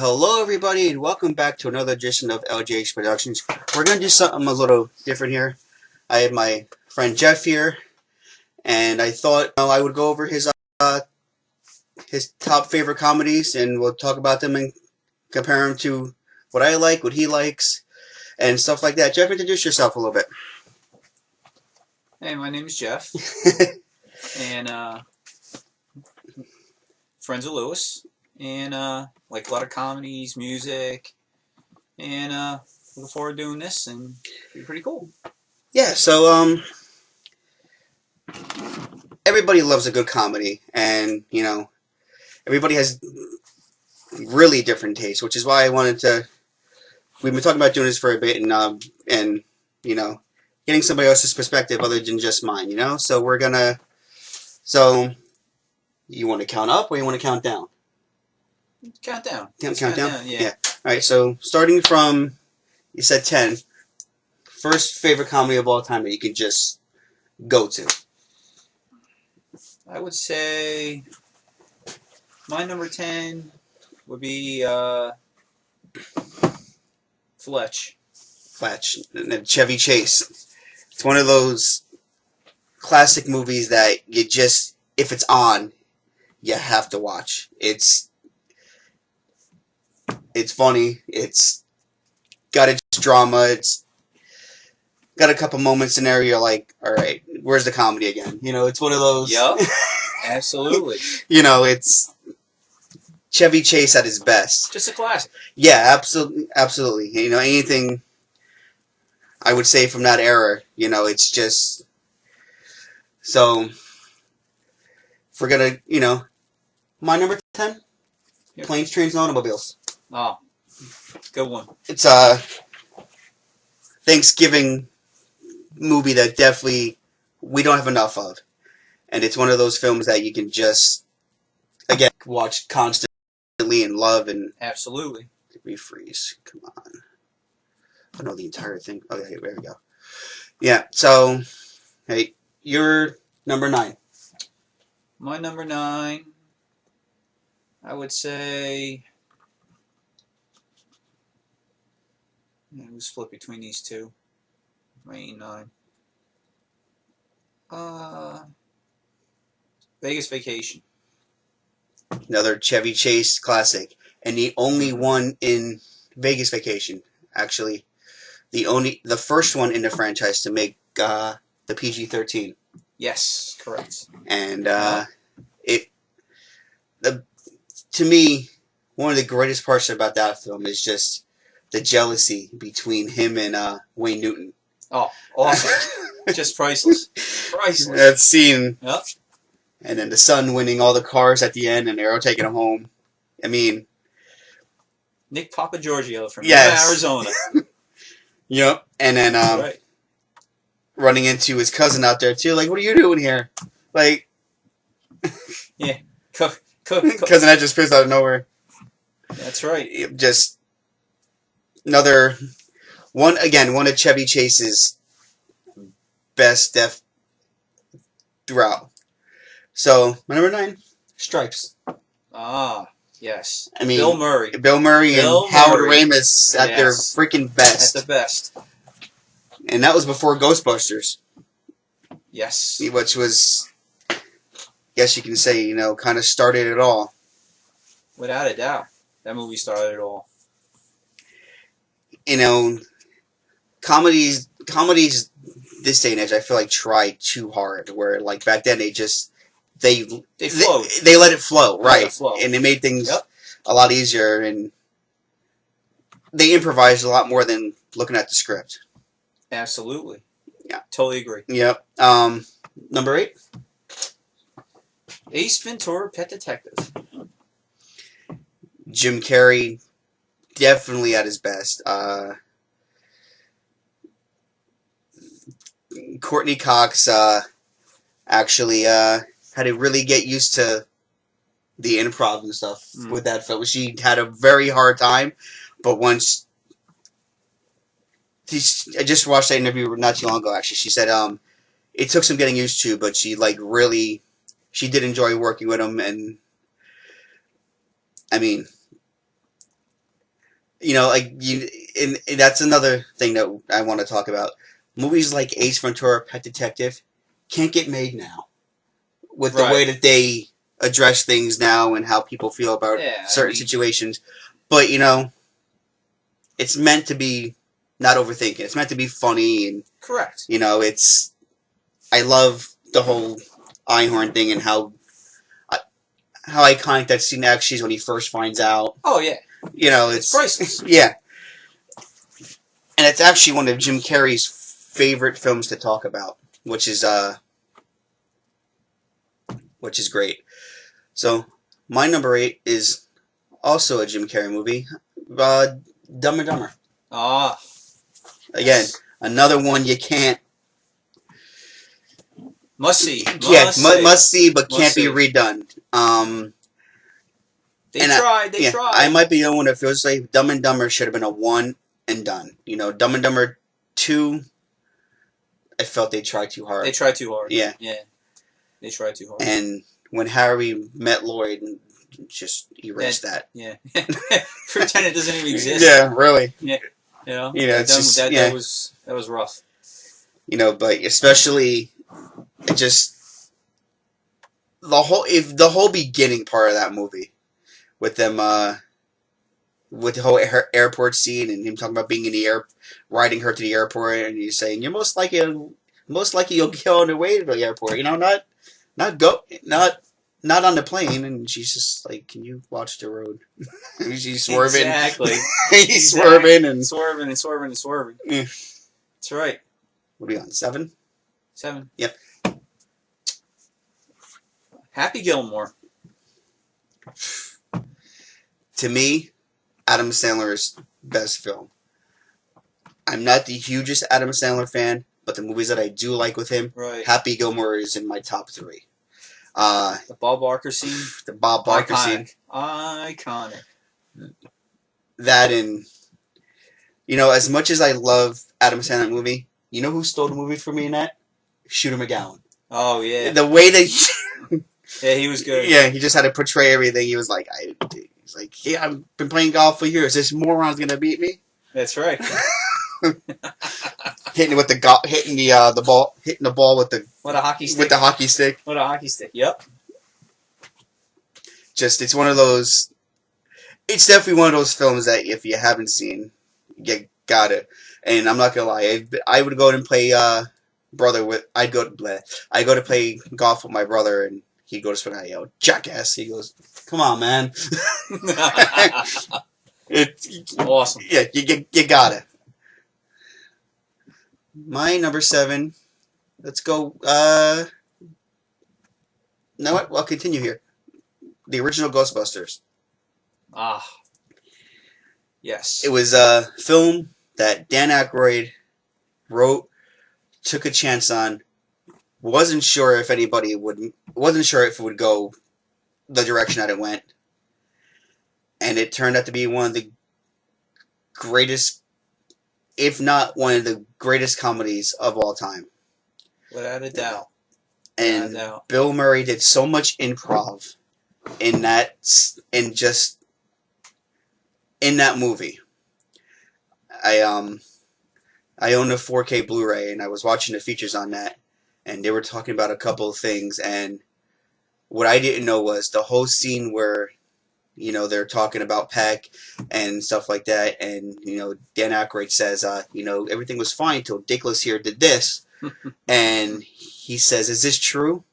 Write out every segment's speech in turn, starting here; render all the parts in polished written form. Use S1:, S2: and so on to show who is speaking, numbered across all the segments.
S1: Hello everybody and welcome back to another edition of LJH Productions. We're going to do something a little different here. I have my friend Jeff here, and I thought I would go over his top favorite comedies, and we'll talk about them and compare them to what I like, what he likes, and stuff like that. Jeff, introduce yourself a little bit.
S2: Hey, my name is Jeff, and friends of Lewis, and like a lot of comedies, music, and looking forward to doing this, and it'll be pretty cool.
S1: Yeah, so everybody loves a good comedy, and everybody has really different tastes, which is why I wanted to. We've been talking about doing this for a bit, and getting somebody else's perspective other than just mine. So we're gonna. So, you want to count up or you want to count down?
S2: Count down.
S1: Count down.
S2: Yeah.
S1: All right. So starting from, you said 10. First favorite comedy of all time that you can just go to.
S2: I would say my number 10 would be Fletch.
S1: And then Chevy Chase. It's one of those classic movies that you just, if it's on, you have to watch. It's funny. It's got its drama. It's got a couple moments in there you're like, all right, where's the comedy again? It's one of those.
S2: Yep. Absolutely.
S1: It's Chevy Chase at his best.
S2: Just a classic.
S1: Yeah, absolutely. Anything I would say from that era, it's just so. If we're gonna, my number 10,
S2: Yep.
S1: Planes, Trains, and Automobiles.
S2: Oh, good one.
S1: It's a Thanksgiving movie that definitely we don't have enough of, and it's one of those films that you can just again watch constantly and love and
S2: Absolutely.
S1: refreeze. Come on, I know the entire thing. Okay, there we go. Yeah. So, hey, you're number 9.
S2: My number 9, I would say. We'll split between these two. My 8 and 9. Vegas Vacation.
S1: Another Chevy Chase classic, and the only one in Vegas Vacation, actually, the first one in the franchise to make the PG-13.
S2: Yes, correct.
S1: And to me, one of the greatest parts about that film is just the jealousy between him and Wayne Newton.
S2: Oh, awesome. Just priceless. Priceless.
S1: That scene.
S2: Yep.
S1: And then the son winning all the cars at the end and Arrow taking him home. I mean,
S2: Nick Papagiorgio from
S1: yes.
S2: Arizona.
S1: Yep. And then
S2: Right.
S1: running into his cousin out there too. Like, what are you doing here? Like,
S2: Yeah.
S1: Cousin had just pissed out of nowhere.
S2: That's right.
S1: Just another one of Chevy Chase's best death throughout. So my number 9, Stripes.
S2: Ah, yes.
S1: I mean,
S2: Bill Murray.
S1: And Howard Ramis at their freaking best.
S2: At the best.
S1: And that was before Ghostbusters.
S2: Yes.
S1: Which was, I guess you can say, kind of started it all.
S2: Without a doubt. That movie started it all.
S1: Comedies this day and age, I feel like try too hard. Where like back then they flowed. They let it flow, right? And they made things a lot easier, and they improvised a lot more than looking at the script.
S2: Absolutely.
S1: Yeah.
S2: Totally agree.
S1: Yep. Number 8.
S2: Ace Ventura, Pet Detective.
S1: Jim Carrey, definitely at his best. Courtney Cox actually had to really get used to the improv and stuff with that film. She had a very hard time, but once I just watched that interview not too long ago. Actually, she said it took some getting used to, but she did enjoy working with him, and I mean, You know, like and that's another thing that I want to talk about. Movies like Ace Ventura: Pet Detective can't get made now with the way
S2: Right.
S1: that they address things now and how people feel about
S2: Yeah. I
S1: certain
S2: mean,
S1: situations. But you know, it's meant to be not overthinking. It's meant to be funny, and
S2: correct.
S1: you know, it's. I love the whole Einhorn thing and how iconic that scene actually is when he first finds out.
S2: Oh yeah.
S1: You know,
S2: It's priceless.
S1: yeah, and it's actually one of Jim Carrey's favorite films to talk about, which is great. So my number 8 is also a Jim Carrey movie, uh, Dumb and Dumber.
S2: Ah.
S1: Again,
S2: Yes.
S1: another one you can't.
S2: Must see.
S1: Yeah,
S2: Must see.
S1: must see, but
S2: Must
S1: can't be
S2: see.
S1: redone.
S2: They
S1: And
S2: tried. They
S1: yeah, I
S2: tried.
S1: might be the only one that feels like Dumb and Dumber should have been a one and done. You know, Dumb and Dumber 2, I felt they tried too
S2: They
S1: hard.
S2: tried too hard.
S1: Yeah,
S2: Yeah. They tried too hard.
S1: and when Harry met Lloyd, just erased that.
S2: Yeah. Pretend it doesn't even exist.
S1: Yeah, really.
S2: Yeah. You know.
S1: You know, it's just yeah.
S2: That was rough.
S1: You know, but especially it just the whole beginning part of that movie with them with the whole airport scene and him talking about being in the air, riding her to the airport, and he's saying you're most likely you'll go on the way to the airport. You know, not on the plane. And she's just like, can you watch the road? She's swerving.
S2: Exactly.
S1: He's swerving and
S2: swerving and swerving and swerving.
S1: Yeah.
S2: That's right.
S1: What are we on, 7?
S2: 7.
S1: Yep.
S2: Happy Gilmore.
S1: To me, Adam Sandler's best film. I'm not the hugest Adam Sandler fan, but the movies that I do like with him,
S2: Right.
S1: Happy Gilmore is in my top 3.
S2: The Bob Barker scene.
S1: The Bob Barker scene.
S2: Iconic.
S1: That and, you know, as much as I love Adam Sandler movie, you know who stole the movie for me in that? Shooter McGowan.
S2: Oh yeah.
S1: The way that
S2: Yeah, he was good.
S1: Yeah, he just had to portray everything. He was like, yeah, I've been playing golf for years. This moron's gonna beat me.
S2: That's right.
S1: Hitting the ball with the
S2: What a hockey stick.
S1: with the hockey stick.
S2: What a hockey stick. Yep.
S1: Just it's one of those. It's definitely one of those films that if you haven't seen, you got it. And I'm not gonna lie, I would go and play brother with. I go to play golf with my brother, and he'd go to swing. I go, jackass. He goes, come on, man. It's
S2: Awesome.
S1: Yeah, you got it. My number 7. Let's go. Know what? I'll continue here. The original Ghostbusters.
S2: Ah. Yes.
S1: It was a film that Dan Aykroyd wrote, took a chance on. Wasn't sure if it would go the direction that it went, and it turned out to be one of the greatest, if not one of the greatest comedies of all time.
S2: Without a doubt.
S1: And
S2: Without a doubt.
S1: Bill Murray did so much improv in that movie. I own a 4K Blu-ray, and I was watching the features on that, and they were talking about a couple of things, and what I didn't know was the whole scene where, you know, they're talking about Peck and stuff like that, and, you know, Dan Aykroyd says, you know, everything was fine until Dickless here did this, and he says, is this true?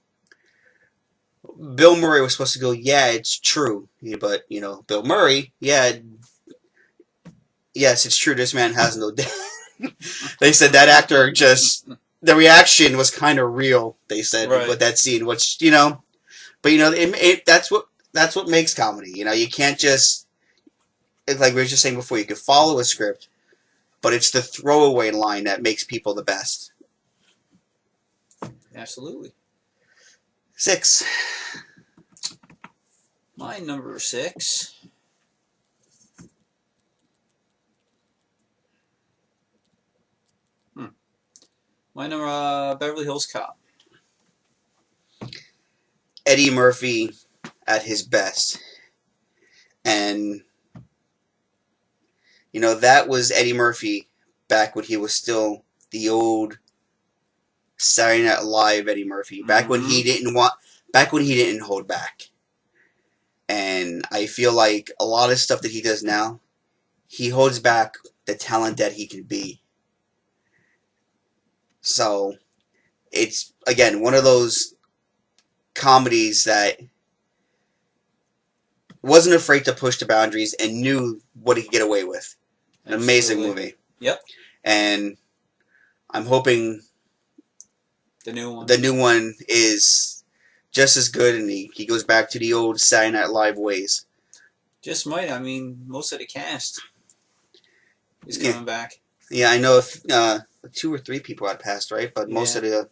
S1: Bill Murray was supposed to go, yeah, it's true, but, you know, Bill Murray, yes, it's true, this man has no dad. They said that actor the reaction was kind of real, they said,
S2: Right.
S1: with that scene, which, you know, but, you know, that's what makes comedy. You know, you can't just, like we were just saying before, you can follow a script, but it's the throwaway line that makes people the best.
S2: Absolutely.
S1: 6.
S2: My number 6. My number, Beverly Hills Cop.
S1: Eddie Murphy at his best. And that was Eddie Murphy back when he was still the old Saturday Night Live Eddie Murphy. Back when he didn't hold back. And I feel like a lot of stuff that he does now, he holds back the talent that he can be. So it's, again, one of those comedies that wasn't afraid to push the boundaries and knew what he could get away with. An amazing movie.
S2: Yep.
S1: And I'm hoping
S2: the new
S1: one is just as good, and he goes back to the old Saturday Night Live ways.
S2: Just might. I mean, most of the cast is coming back.
S1: Yeah, I know if 2 or 3 people had passed, right? But most of the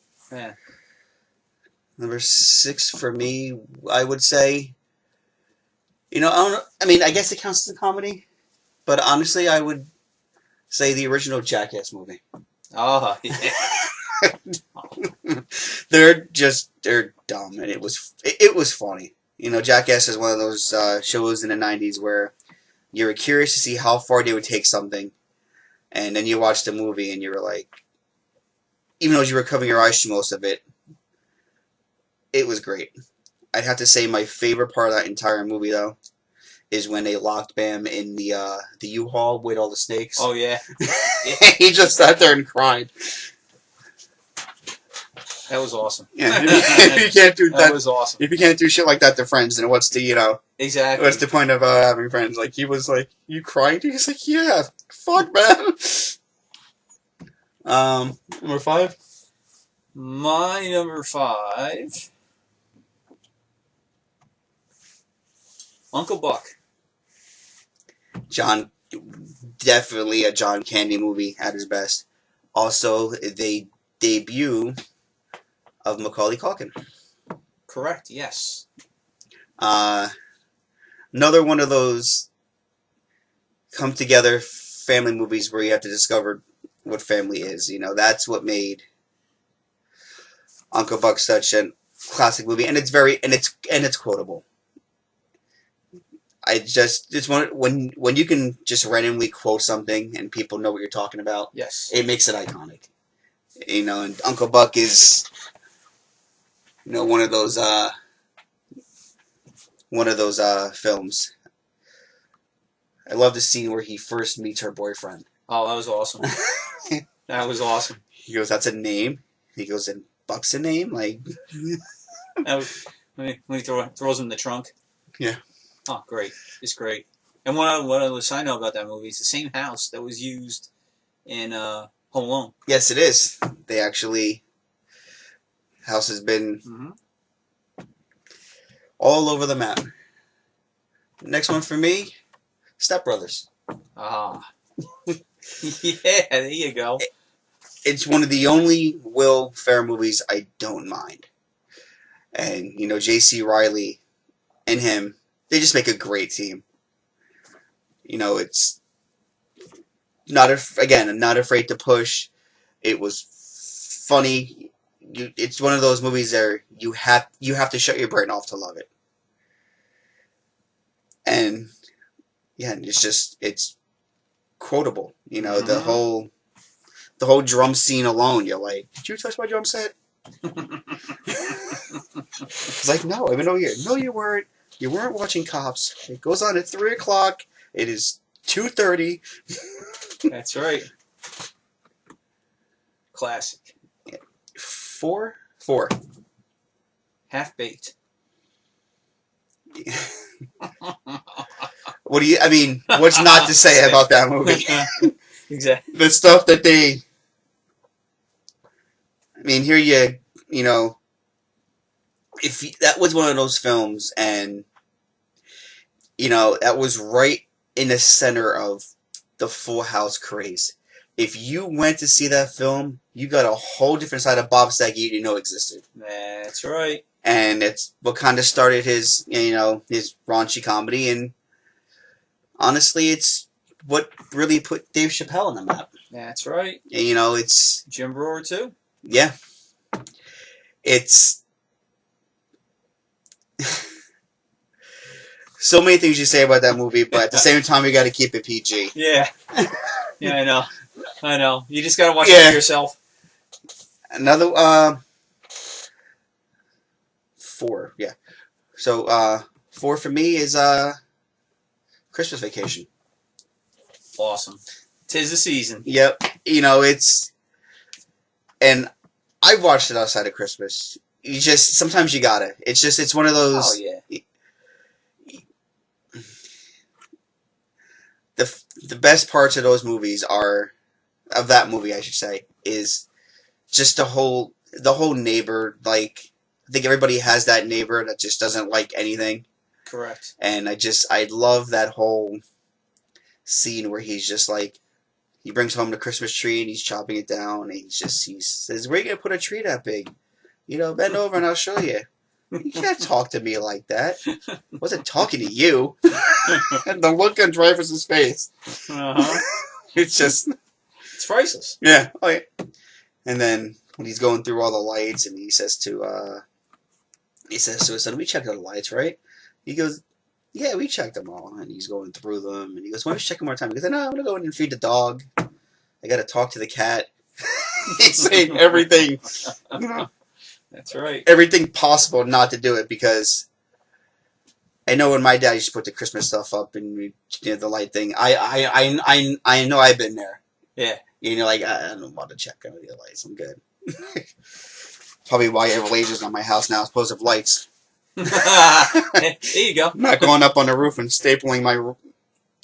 S1: number 6 for me, I would say. I guess it counts as a comedy, but honestly, I would say the original Jackass movie.
S2: Oh, yeah.
S1: They're dumb, and it was funny. Jackass is one of those shows in the 90s where you were curious to see how far they would take something, and then you watched the movie and you were like, even though you were covering your eyes through most of it, it was great. I'd have to say my favorite part of that entire movie, though, is when they locked Bam in the U-Haul with all the snakes.
S2: Oh, yeah.
S1: He just sat there and cried.
S2: That was awesome.
S1: Yeah, if you can't do
S2: that was awesome.
S1: If you can't do shit like that to friends, then what's the
S2: exactly?
S1: What's the point of having friends? Like, he was like, "You crying?" He's like, "Yeah, fuck, man." Number 5.
S2: My number 5, Uncle Buck.
S1: Definitely a John Candy movie at his best. Also, the debut of Macaulay Culkin.
S2: Correct, yes.
S1: Another one of those come-together family movies where you have to discover what family is. That's what made Uncle Buck such a classic movie, and it's quotable. It's one when you can just randomly quote something and people know what you're talking about.
S2: Yes,
S1: it makes it iconic. And Uncle Buck is one of those films. I love the scene where he first meets her boyfriend.
S2: Oh, that was awesome. That was awesome.
S1: He goes, "That's a name." He goes, "And Buck's a name?" Like,
S2: when he throws him in the trunk.
S1: Yeah.
S2: Oh, great! It's great. And one other side note about that movie: it's the same house that was used in Home Alone.
S1: Yes, it is. They actually, house has been all over the map. Next one for me, Step Brothers.
S2: Ah. Yeah, there you go.
S1: It's one of the only Will Ferrell movies I don't mind. And, J.C. Reilly and him, they just make a great team. It's not afraid to push. It was funny. It's one of those movies that you have to shut your brain off to love it. And yeah, it's quotable. The whole drum scene alone. You're like, "Did you touch my drum set?" It's like, "No, I've been over here." "No, you weren't. You weren't watching Cops. It goes on at 3:00. It is 2:30.
S2: That's right. Classic.
S1: 4.
S2: Half-Baked.
S1: What's not to say about that movie?
S2: Exactly.
S1: The stuff that they... here if that was one of those films, and, that was right in the center of the Full House craze. If you went to see that film, you got a whole different side of Bob Saget you didn't know existed.
S2: That's right.
S1: And it's what kind of started his raunchy comedy, and honestly, it's what really put Dave Chappelle on the map.
S2: That's right.
S1: And, it's...
S2: Jim Breuer, too.
S1: Yeah. It's... So many things you say about that movie, but at the same time, you got to keep it PG.
S2: Yeah. Yeah, I know. You just gotta watch
S1: Yeah.
S2: it for yourself.
S1: Another 4, yeah. So 4 for me is Christmas Vacation.
S2: Awesome. 'Tis the season.
S1: Yep. You know, and I watched it outside of Christmas. You just sometimes you gotta. It's one of those.
S2: Oh yeah.
S1: The best parts of those movies are of that movie, I should say, is just the whole neighbor. Like, I think everybody has that neighbor that just doesn't like anything,
S2: Correct.
S1: and I love that whole scene where he's just like, he brings home the Christmas tree and he's chopping it down, and he says, "Where are you gonna put a tree that big? You know, bend over and I'll show you." You can't talk to me like that. I wasn't talking to you. And the look on Dreyfus's face.
S2: Uh-huh.
S1: It's just,
S2: It's priceless.
S1: yeah. Oh, yeah. And then when he's going through all the lights, and he says to his son, "We checked all the lights, right?" He goes, "Yeah, we checked them all." And he's going through them, and he goes, "Why don't you check them more time?" He goes, "No, I'm gonna go in and feed the dog. I gotta talk to the cat." He's saying everything, you know,
S2: That's right.
S1: everything possible not to do it, because I know when my dad used to put the Christmas stuff up and the light thing. I know I've been there.
S2: Yeah.
S1: You know, like, I don't want to check any of the lights. I'm good. Probably why I have lasers on my house now as opposed to lights.
S2: There you go.
S1: I'm not going up on the roof and stapling my,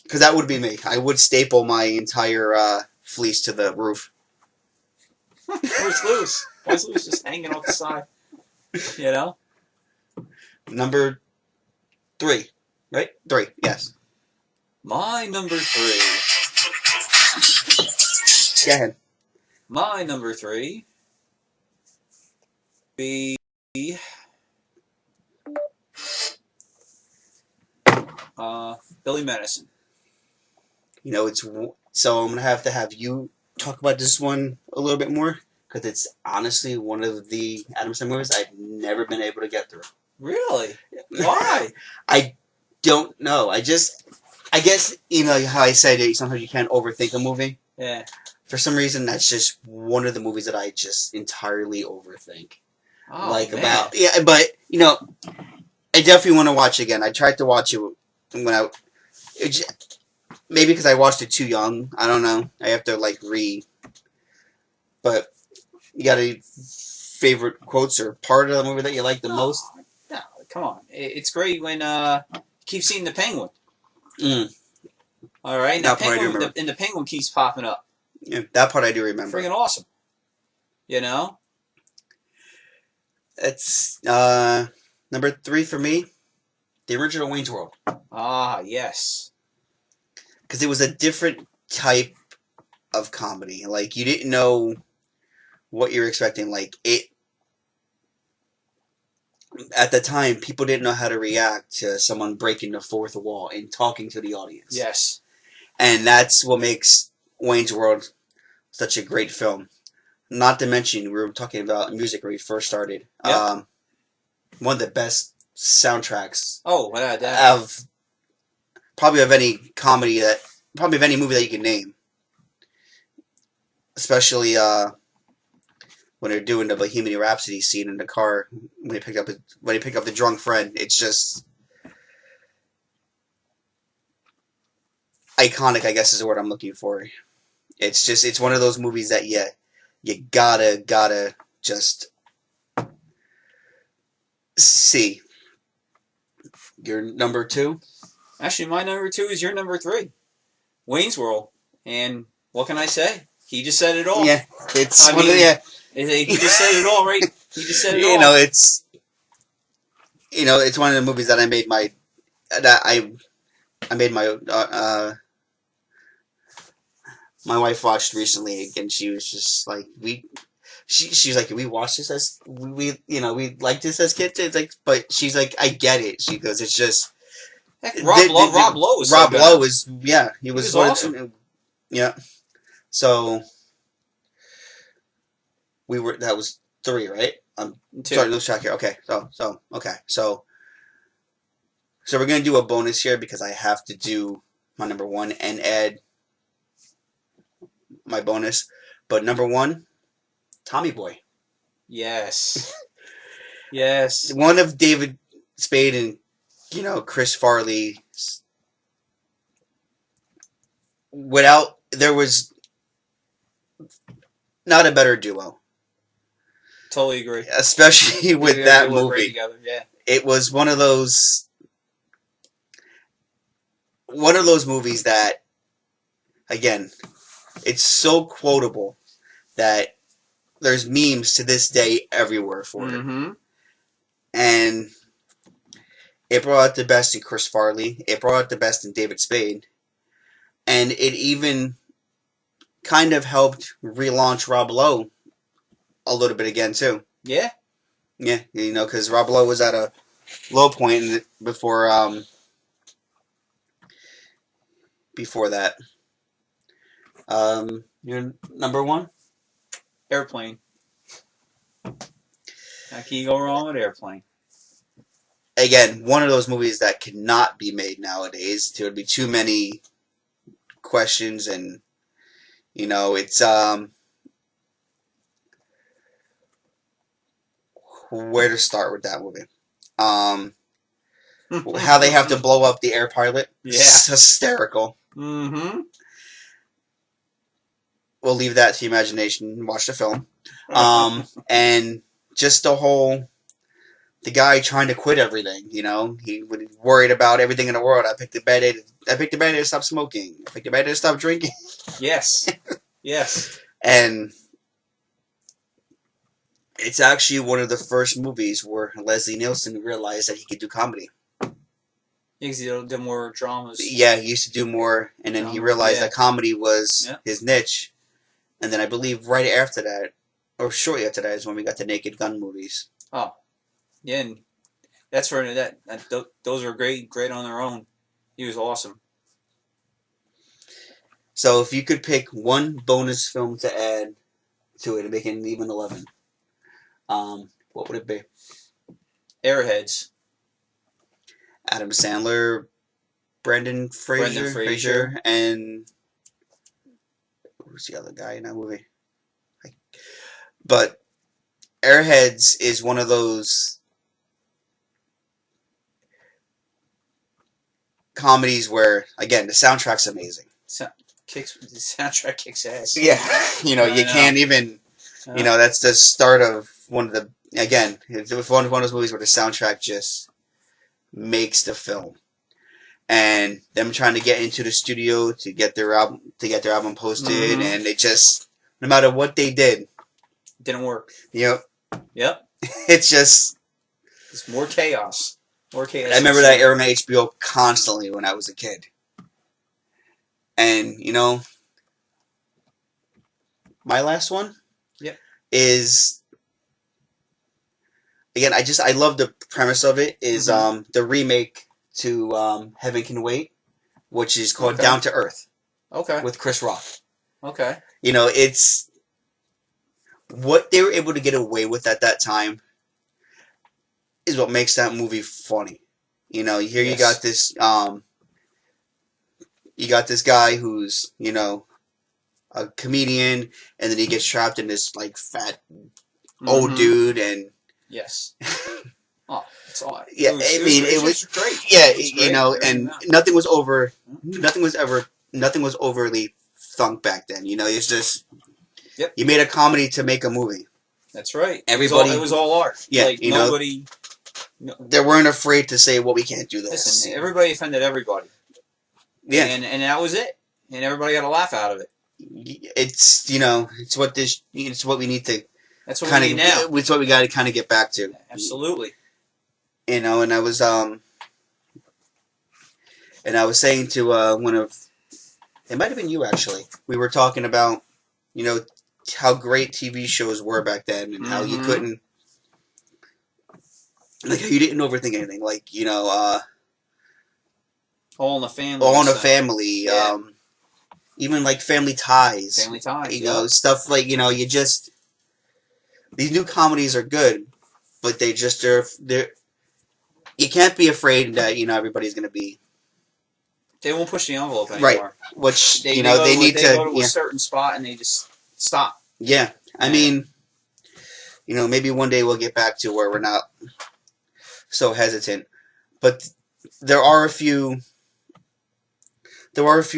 S1: because that would be me. I would staple my entire fleece to the roof.
S2: Where's Lewis? Why's Lewis just hanging off the side? You know?
S1: Number 3, right? 3, yes.
S2: My number 3.
S1: Go ahead.
S2: My number 3 be Billy Madison.
S1: You know, so I'm gonna have to have you talk about this one a little bit more, because it's honestly one of the Adam Sandler movies I've never been able to get through.
S2: Really? Why?
S1: I don't know. I guess, you know how I said it, sometimes you can't overthink a movie.
S2: Yeah.
S1: For some reason, that's just one of the movies that I just entirely overthink.
S2: Oh, man.
S1: But you know, I definitely want to watch it again. I tried to watch it when maybe because I watched it too young. I don't know. I have to But you got any favorite quotes or part of the movie that you like the most?
S2: No, come on. It's great when you keep seeing the penguin.
S1: Mm.
S2: All right, and
S1: That part I do remember.
S2: the penguin keeps popping up.
S1: Yeah, that part I do remember.
S2: Friggin' awesome. You know?
S1: It's number 3 for me. The original Wayne's World.
S2: Ah, yes.
S1: Because it was a different type of comedy. Like, you didn't know what you were expecting. Like, at the time, people didn't know how to react to someone breaking the fourth wall and talking to the audience.
S2: Yes.
S1: And that's what makes Wayne's World such a great film. Not to mention, we were talking about music when we first started.
S2: Yep.
S1: One of the best soundtracks
S2: Oh, without that.
S1: of any comedy probably of any movie that you can name. Especially when they're doing the Bohemian Rhapsody scene in the car when he picked up the drunk friend. It's just iconic, I guess is the word I'm looking for. It's one of those movies that you gotta just see. Your number 2?
S2: Actually, my number 2 is your number 3. Wayne's World. And what can I say? He just said it all.
S1: Yeah, it's
S2: I
S1: one
S2: mean,
S1: of the,
S2: he just said it all, right? He just said it all.
S1: you know, it's one of the movies that I made my my wife watched recently, and she was just like, she's like, we watched this as we liked this as kids. It's like, but she's like, I get it. She goes, it's just
S2: Heck, Rob Lowe was
S1: Rob
S2: so good.
S1: Lowe was he was
S2: awesome.
S1: Yeah. So that was 3, right? I'm
S2: 2.
S1: sorry, lose track here. Okay, so So we're gonna do a bonus here because I have to do my number one and add my bonus. But number one, Tommy Boy.
S2: Yes. Yes.
S1: One of David Spade and Chris Farley. There was not a better duo.
S2: Totally agree.
S1: Especially with that
S2: they look great
S1: movie.
S2: together. Yeah.
S1: It was one of those movies that, again, it's so quotable that there's memes to this day everywhere for it.
S2: Mm-hmm.
S1: And it brought out the best in Chris Farley. It brought out the best in David Spade. And it even kind of helped relaunch Rob Lowe a little bit again, too.
S2: Yeah.
S1: Yeah, because Rob Lowe was at a low point before that. Your number one?
S2: Airplane. How can you go wrong with Airplane?
S1: Again, one of those movies that cannot be made nowadays. There would be too many questions, and it's where to start with that movie. How they have to blow up the air pilot.
S2: Yeah.
S1: It's hysterical.
S2: Mm-hmm.
S1: We'll leave that to imagination and watch the film. And just the guy trying to quit everything, he was worried about everything in the world. I picked the bad day to stop smoking. I picked the bad day to stop drinking.
S2: Yes. Yes.
S1: And it's actually one of the first movies where Leslie Nielsen realized that he could do comedy.
S2: He did more dramas.
S1: Yeah, he used to do more, and then he realized that comedy was his niche. And then I believe right after that, or shortly after that, is when we got the Naked Gun movies.
S2: Oh, yeah, and that's where those are great on their own. He was awesome.
S1: So if you could pick one bonus film to add to it and make it an even 11, what would it be?
S2: Airheads.
S1: Adam Sandler, Brendan Fraser, and who's the other guy in that movie? But Airheads is one of those comedies where, again, the soundtrack's amazing.
S2: The soundtrack kicks ass.
S1: Yeah, you can't even. That's the start of one of the. Again, it's one of those movies where the soundtrack just makes the film, and them trying to get into the studio to get their album posted, and it just, no matter what they did,
S2: didn't work.
S1: Yep.
S2: It's more chaos.
S1: I remember that airing on HBO constantly when I was a kid. And, my last one is, again, I love the premise of it, is the remake to Heaven Can Wait, which is called Down to Earth.
S2: Okay.
S1: With Chris Rock.
S2: Okay.
S1: It's what they were able to get away with at that time is what makes that movie funny. You got this guy who's, a comedian, and then he gets trapped in this fat old dude, and
S2: yes. Oh, it's all.
S1: Yeah, it was great. Yeah, and nothing was overly thunk back then. It's just you made a comedy to make a movie.
S2: That's right.
S1: Everybody,
S2: it was all art.
S1: Yeah,
S2: nobody.
S1: They weren't afraid to say, "Well, we can't do this."
S2: Listen, everybody offended everybody. Yeah, and that was it, and everybody got a laugh out of it.
S1: It's it's what we need to.
S2: That's what we need now.
S1: It's what we got to kind of get back to.
S2: Absolutely.
S1: And I was saying to one of, it might have been you actually. We were talking about how great TV shows were back then, and how you couldn't, how you didn't overthink anything,
S2: All in the Family.
S1: All in the Family. Yeah. Even Family Ties.
S2: Family Ties.
S1: Stuff you just, these new comedies are good, but they just they're you can't be afraid that everybody's going to be
S2: They won't push the envelope
S1: right.
S2: anymore.
S1: Which
S2: They
S1: they need
S2: they
S1: to
S2: go to a certain spot and they just stop.
S1: Yeah, I
S2: Yeah.
S1: mean, maybe one day we'll get back to where we're not so hesitant. But there are a few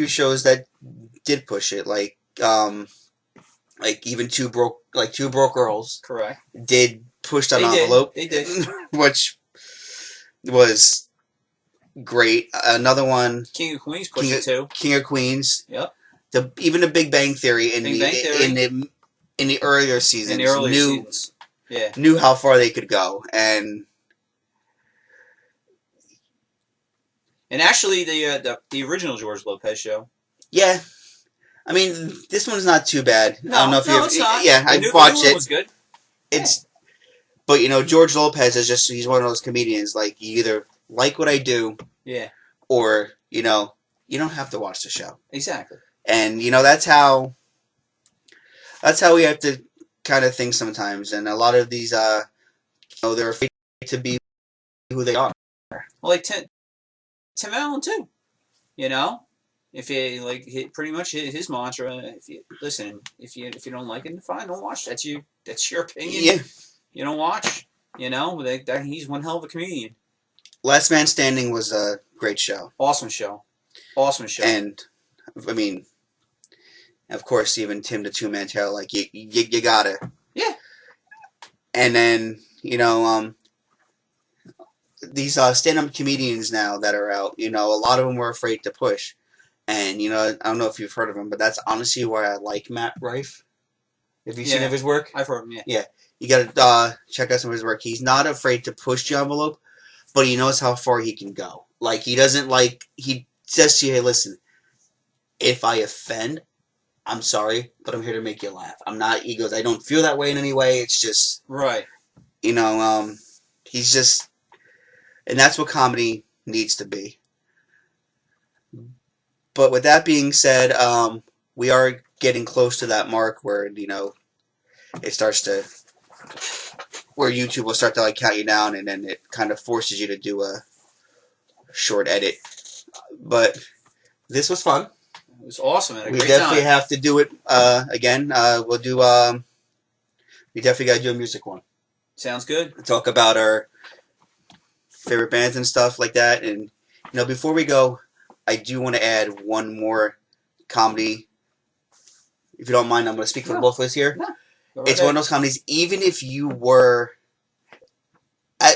S1: shows that did push it, like even two broke girls
S2: Correct.
S1: did push that
S2: They
S1: envelope.
S2: Did. They did.
S1: Which was great. Another one,
S2: King of Queens pushed it too.
S1: King of Queens.
S2: Yep.
S1: Even the Big Bang Theory in the earlier seasons
S2: In the earlier seasons. Yeah.
S1: knew how far they could go, and
S2: actually the original George Lopez show.
S1: yeah. I mean, this one's not too bad.
S2: No,
S1: I don't know if
S2: it's not.
S1: Yeah,
S2: I've
S1: watched it.
S2: Was good.
S1: It's, but George Lopez is he's one of those comedians. Like, you either like what I do,
S2: yeah,
S1: or you don't have to watch the show.
S2: Exactly.
S1: And that's how we have to kind of think sometimes. And a lot of these, they're afraid to be who they are.
S2: Well, like Tim Allen too. If you pretty much his mantra. If you listen, if you don't like it, fine, don't watch. That's your opinion.
S1: Yeah.
S2: You don't watch. He's one hell of a comedian.
S1: Last Man Standing was a great show.
S2: Awesome show.
S1: And I mean, of course, even Tim the Two Man Tail, like you gotta.
S2: Yeah.
S1: And then these stand-up comedians now that are out, a lot of them were afraid to push. And, I don't know if you've heard of him, but that's honestly why I like Matt Rife. Have you seen of his work?
S2: I've heard him, yeah.
S1: Yeah. You gotta check out some of his work. He's not afraid to push the envelope, but he knows how far he can go. Like, he doesn't he says to you, hey, listen, if I offend, I'm sorry, but I'm here to make you laugh. I'm not, he goes, I don't feel that way in any way. It's just,
S2: right.
S1: He's just, and that's what comedy needs to be. But with that being said, we are getting close to that mark where, it starts to, where YouTube will start to count you down, and then it kind of forces you to do a short edit. But this was fun.
S2: It was awesome. We
S1: definitely have to do it again. We'll do, we definitely got to do a music one.
S2: Sounds good.
S1: Talk about our favorite bands and stuff like that. And, before we go, I do want to add one more comedy. If you don't mind, I'm going to speak for both of us here.
S2: No.
S1: It's one of those comedies, even if you were,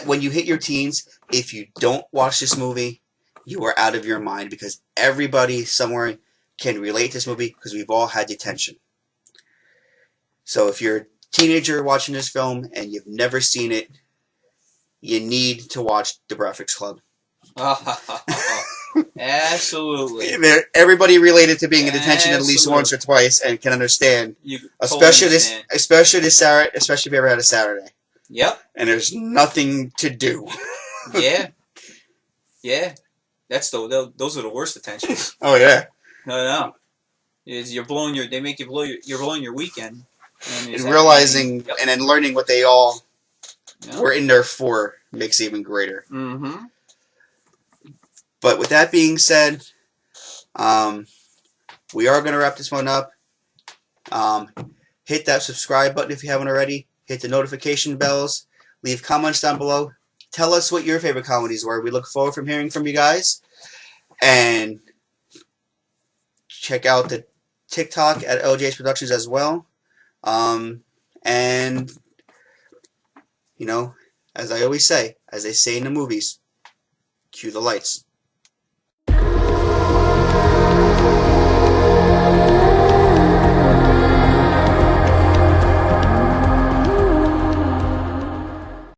S1: when you hit your teens, if you don't watch this movie, you are out of your mind, because everybody somewhere can relate to this movie, because we've all had detention. So if you're a teenager watching this film and you've never seen it, you need to watch The Breakfast Club.
S2: Absolutely.
S1: Everybody related to being in detention at least once or twice and can understand. Especially if you ever had a Saturday.
S2: Yep.
S1: And there's nothing to do.
S2: Yeah. Yeah. Those are the worst detentions.
S1: Oh yeah.
S2: No. You're blowing you're blowing your weekend.
S1: And realizing and then learning what they all were in there for makes it even greater.
S2: Mm-hmm.
S1: But with that being said, we are going to wrap this one up. Hit that subscribe button if you haven't already. Hit the notification bells. Leave comments down below. Tell us what your favorite comedies were. We look forward from hearing from you guys. And check out the TikTok at LJ's Productions as well. And, as I always say, as they say in the movies, cue the lights.